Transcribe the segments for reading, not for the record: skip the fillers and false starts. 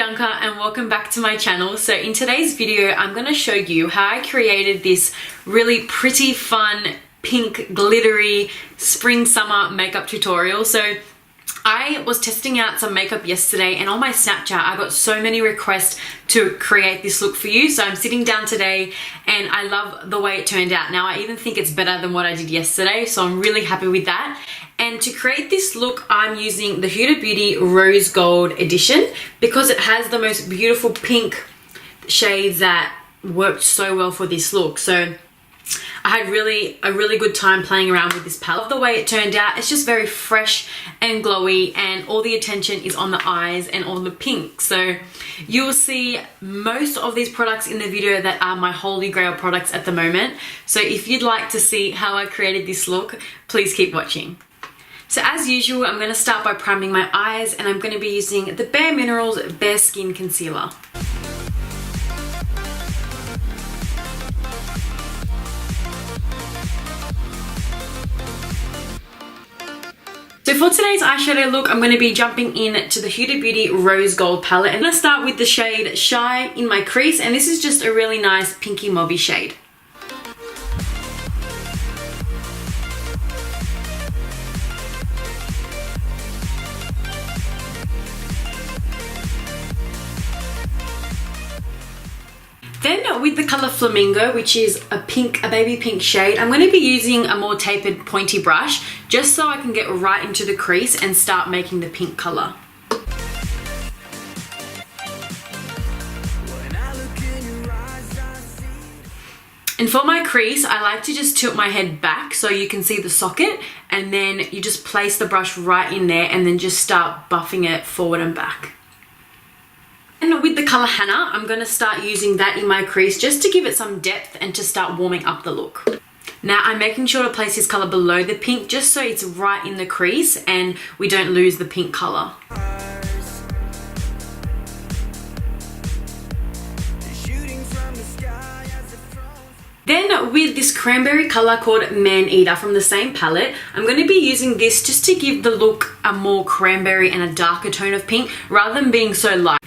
Bianca and welcome back to my channel. So in today's video I'm going to show you how I created this really pretty fun pink glittery spring summer makeup tutorial. So I was testing out some makeup yesterday and on my Snapchat I got so many requests to create this look for you. So I'm sitting down today and I love the way it turned out. Now I even think it's better than what I did yesterday, so I'm really happy with that. And to create this look I'm using the Huda Beauty Rose Gold edition because it has the most beautiful pink shades that worked so well for this look. So I had a really good time playing around with this palette. The way it turned out, it's just very fresh and glowy and all the attention is on the eyes and all the pink. So you will see most of these products in the video that are my holy grail products at the moment. So if you'd like to see how I created this look, please keep watching. So as usual, I'm going to start by priming my eyes and I'm going to be using the Bare Minerals Bare Skin Concealer. So for today's eyeshadow look, I'm going to be jumping in to the Huda Beauty Rose Gold palette. And I'm going to start with the shade Shy in my crease, and this is just a really nice pinky mauvey shade. Then with the colour Flamingo, which is a baby pink shade, I'm going to be using a more tapered pointy brush just so I can get right into the crease and start making the pink colour. And for my crease, I like to just tilt my head back so you can see the socket, and then you just place the brush right in there and then just start buffing it forward and back. And with the colour Henna, I'm going to start using that in my crease just to give it some depth and to start warming up the look. Now I'm making sure to place this colour below the pink just so it's right in the crease and we don't lose the pink colour. Then with this cranberry colour called Man Eater from the same palette, I'm going to be using this just to give the look a more cranberry and a darker tone of pink rather than being so light.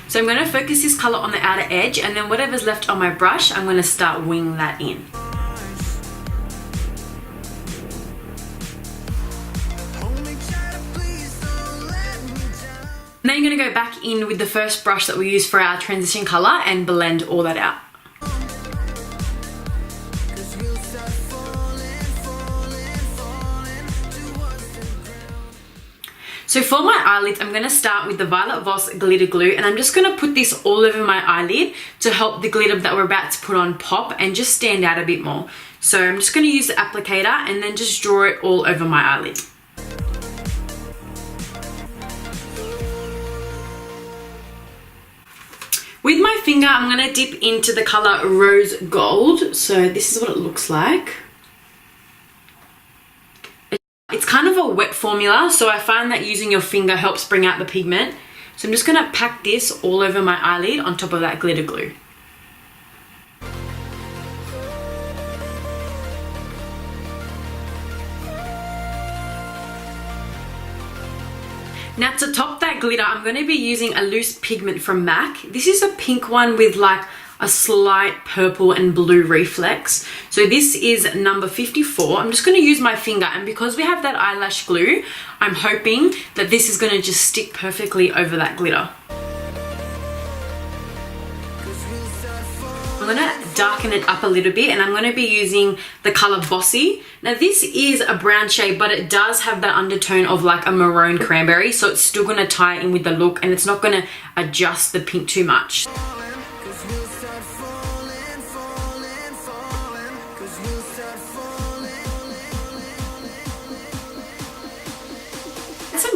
So I'm going to focus this colour on the outer edge, and then whatever's left on my brush, I'm going to start winging that in. And then you're going to go back in with the first brush that we used for our transition colour and blend all that out. So for my eyelids, I'm going to start with the Violet Voss Glitter Glue, and I'm just going to put this all over my eyelid to help the glitter that we're about to put on pop and just stand out a bit more. So I'm just going to use the applicator and then just draw it all over my eyelid. With my finger, I'm going to dip into the colour Rose Gold. So this is what it looks like. It's kind of a wet formula, so I find that using your finger helps bring out the pigment. So I'm just going to pack this all over my eyelid on top of that glitter glue. Now to top that glitter, I'm going to be using a loose pigment from MAC. This is a pink one with like a slight purple and blue reflex. So this is number 54. I'm just going to use my finger, and because we have that eyelash glue, I'm hoping that this is going to just stick perfectly over that glitter. I'm going to darken it up a little bit, and I'm going to be using the colour Bosy. Now this is a brown shade, but it does have that undertone of like a maroon cranberry, so it's still going to tie in with the look and it's not going to adjust the pink too much.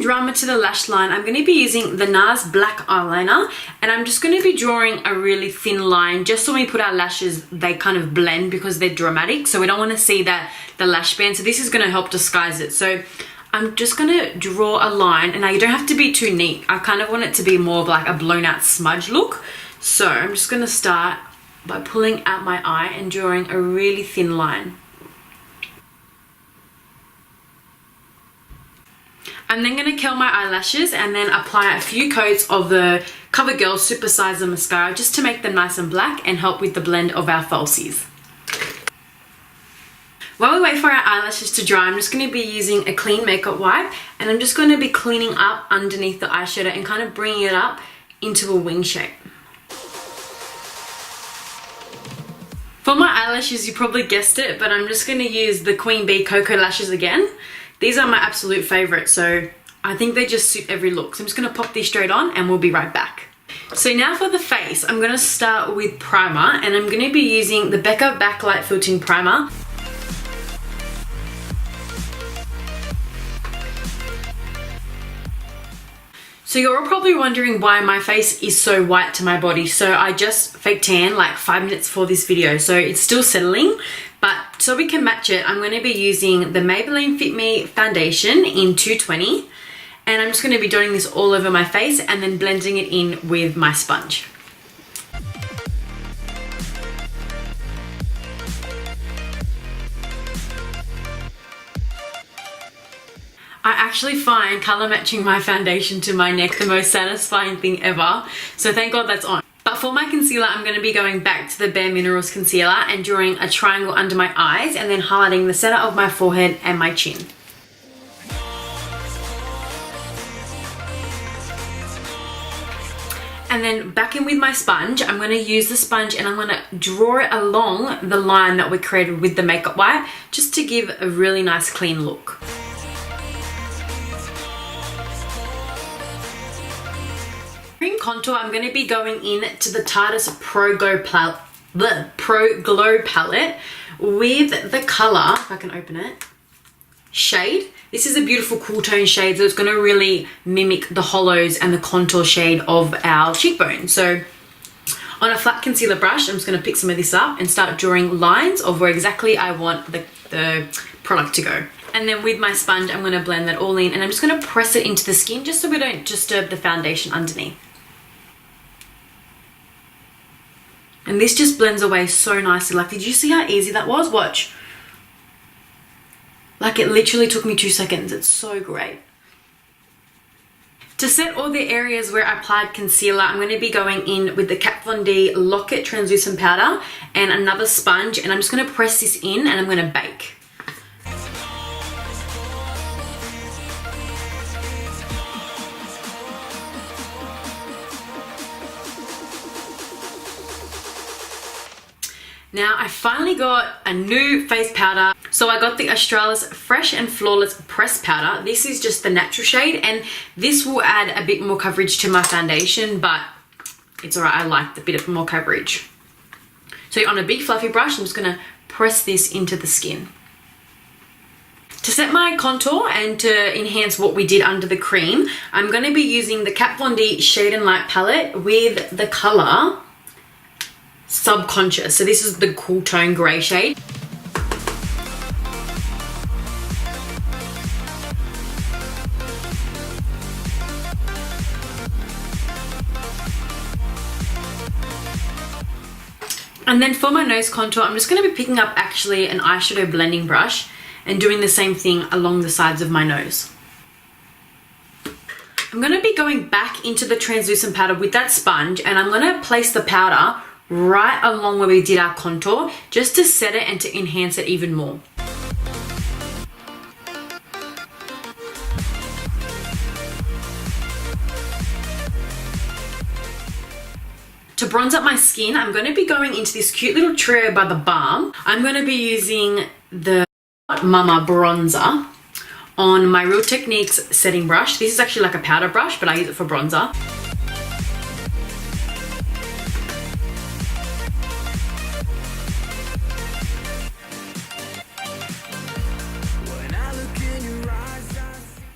Drama to the lash line, I'm going to be using the Nars black eyeliner, and I'm just going to be drawing a really thin line just so when we put our lashes they kind of blend because they're dramatic, so we don't want to see that the lash band. So this is going to help disguise it. So I'm just going to draw a line, and now you don't have to be too neat. I kind of want it to be more of like a blown out smudge look. So I'm just going to start by pulling out my eye and drawing a really thin line. I'm then going to curl my eyelashes and then apply a few coats of the Covergirl Super Sizer Mascara just to make them nice and black and help with the blend of our falsies. While we wait for our eyelashes to dry, I'm just going to be using a clean makeup wipe and I'm just going to be cleaning up underneath the eyeshadow and kind of bringing it up into a wing shape. For my eyelashes, you probably guessed it, but I'm just going to use the Queen Bee Koko lashes again. These are my absolute favorite, so I think they just suit every look. So I'm just going to pop these straight on and we'll be right back. So now for the face, I'm going to start with primer and I'm going to be using the Becca Backlight Filting Primer. So you're all probably wondering why my face is so white to my body. So I just fake tan like 5 minutes for this video. So it's still settling, but so we can match it, I'm going to be using the Maybelline Fit Me Foundation in 220. And I'm just going to be dotting this all over my face and then blending it in with my sponge. I actually find colour matching my foundation to my neck the most satisfying thing ever, so thank God that's on. But for my concealer, I'm going to be going back to the Bare Minerals concealer and drawing a triangle under my eyes and then highlighting the centre of my forehead and my chin. And then back in with my sponge, I'm going to use the sponge and I'm going to draw it along the line that we created with the makeup wipe just to give a really nice clean look. Cream contour, I'm going to be going in to the Tarte Pro Glow palette with the colour, if I can open it, Shade. This is a beautiful cool tone shade, so it's going to really mimic the hollows and the contour shade of our cheekbone. So on a flat concealer brush, I'm just going to pick some of this up and start drawing lines of where exactly I want the product to go. And then with my sponge, I'm going to blend that all in and I'm just going to press it into the skin just so we don't disturb the foundation underneath. And this just blends away so nicely. Like, did you see how easy that was? Watch. Like, it literally took me 2 seconds. It's so great. To set all the areas where I applied concealer, I'm going to be going in with the Kat Von D Lock-It Translucent Powder and another sponge. And I'm just going to press this in and I'm going to bake. Now I finally got a new face powder. So I got the Australis Fresh and Flawless Press Powder. This is just the natural shade and this will add a bit more coverage to my foundation, but it's alright, I like the bit of more coverage. So on a big fluffy brush, I'm just going to press this into the skin. To set my contour and to enhance what we did under the cream, I'm going to be using the Kat Von D Shade and Light palette with the colour Subconscious. So this is the cool tone grey shade. And then for my nose contour, I'm just going to be picking up actually an eyeshadow blending brush and doing the same thing along the sides of my nose. I'm going to be going back into the translucent powder with that sponge and I'm going to place the powder right along where we did our contour just to set it and to enhance it even more. To bronze up my skin, I'm going to be going into this cute little trio by the Balm. I'm going to be using the Mama bronzer on my Real Techniques setting brush. This is actually like a powder brush, but I use it for bronzer.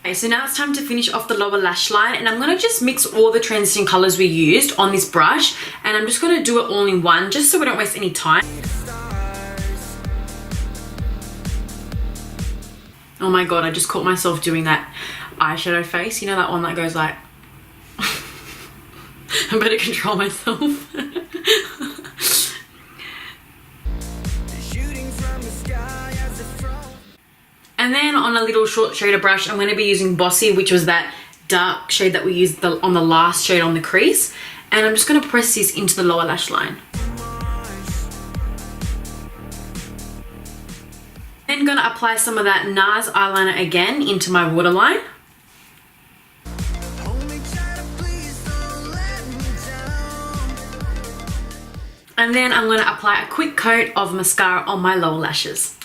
Okay, so now it's time to finish off the lower lash line and I'm going to just mix all the transition colours we used on this brush and I'm just going to do it all in one just so we don't waste any time. Oh my god, I just caught myself doing that eyeshadow face. You know that one that goes like... I better control myself. And And then on a little short shader brush, I'm going to be using Bosy, which was that dark shade that we used on the last shade on the crease. And I'm just going to press this into the lower lash line. Then going to apply some of that Nars eyeliner again into my waterline. And then I'm going to apply a quick coat of mascara on my lower lashes.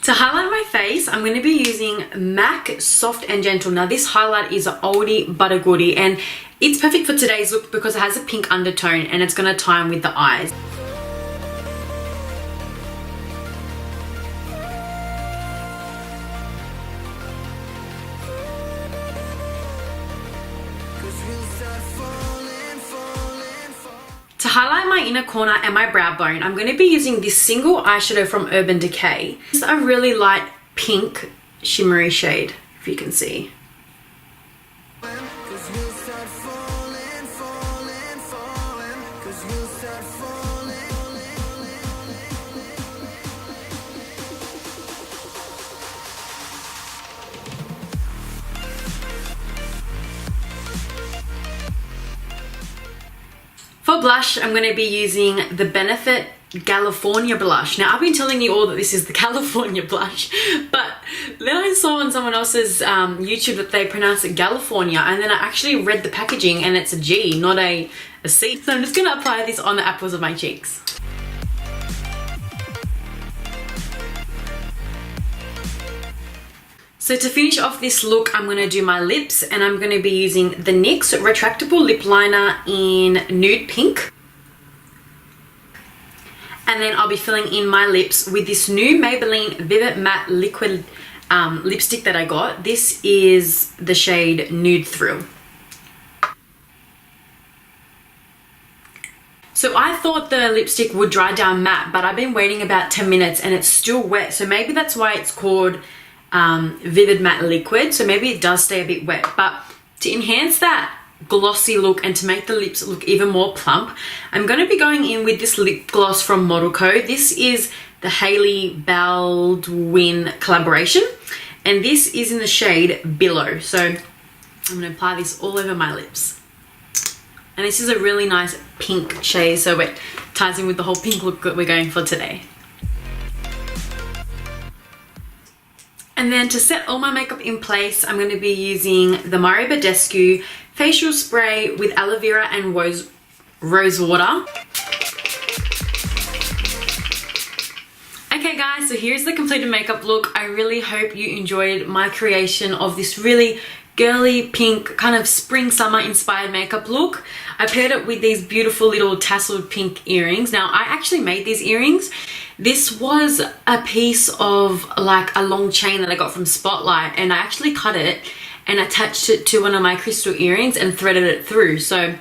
To highlight my face, I'm going to be using MAC Soft and Gentle. Now this highlight is an oldie but a goodie, and it's perfect for today's look because it has a pink undertone and it's going to tie in with the eyes. To highlight my inner corner and my brow bone, I'm going to be using this single eyeshadow from Urban Decay. It's a really light pink shimmery shade, if you can see. For blush, I'm going to be using the Benefit Galifornia blush. Now, I've been telling you all that this is the California blush, but then I saw on someone else's YouTube that they pronounce it Galifornia, and then I actually read the packaging and it's a G, not a C. So I'm just going to apply this on the apples of my cheeks. So to finish off this look, I'm going to do my lips, and I'm going to be using the NYX Retractable Lip Liner in Nude Pink. And then I'll be filling in my lips with this new Maybelline Vivid Matte Liquid lipstick that I got. This is the shade Nude Thrill. So I thought the lipstick would dry down matte, but I've been waiting about 10 minutes and it's still wet. So maybe that's why it's called Vivid Matte Liquid, so maybe it does stay a bit wet. But to enhance that glossy look and to make the lips look even more plump, I'm going to be going in with this lip gloss from Model Co. This is the Hailey Baldwin collaboration, and this is in the shade Billow. So I'm going to apply this all over my lips, and this is a really nice pink shade, so it ties in with the whole pink look that we're going for today. And then to set all my makeup in place, I'm going to be using the Badescu facial spray with aloe vera and rose water. Okay guys, so here's the completed makeup look. I really hope you enjoyed my creation of this really girly pink kind of spring summer inspired makeup look. I paired it with these beautiful little tasseled pink earrings. Now I actually made these earrings. This was a piece of like a long chain that I got from Spotlight, and I actually cut it and attached it to one of my crystal earrings and threaded it through. So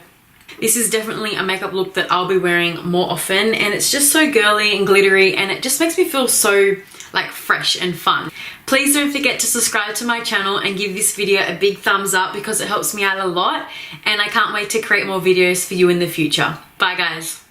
this is definitely a makeup look that I'll be wearing more often, and it's just so girly and glittery, and it just makes me feel so like fresh and fun. Please don't forget to subscribe to my channel and give this video a big thumbs up because it helps me out a lot, and I can't wait to create more videos for you in the future. Bye guys.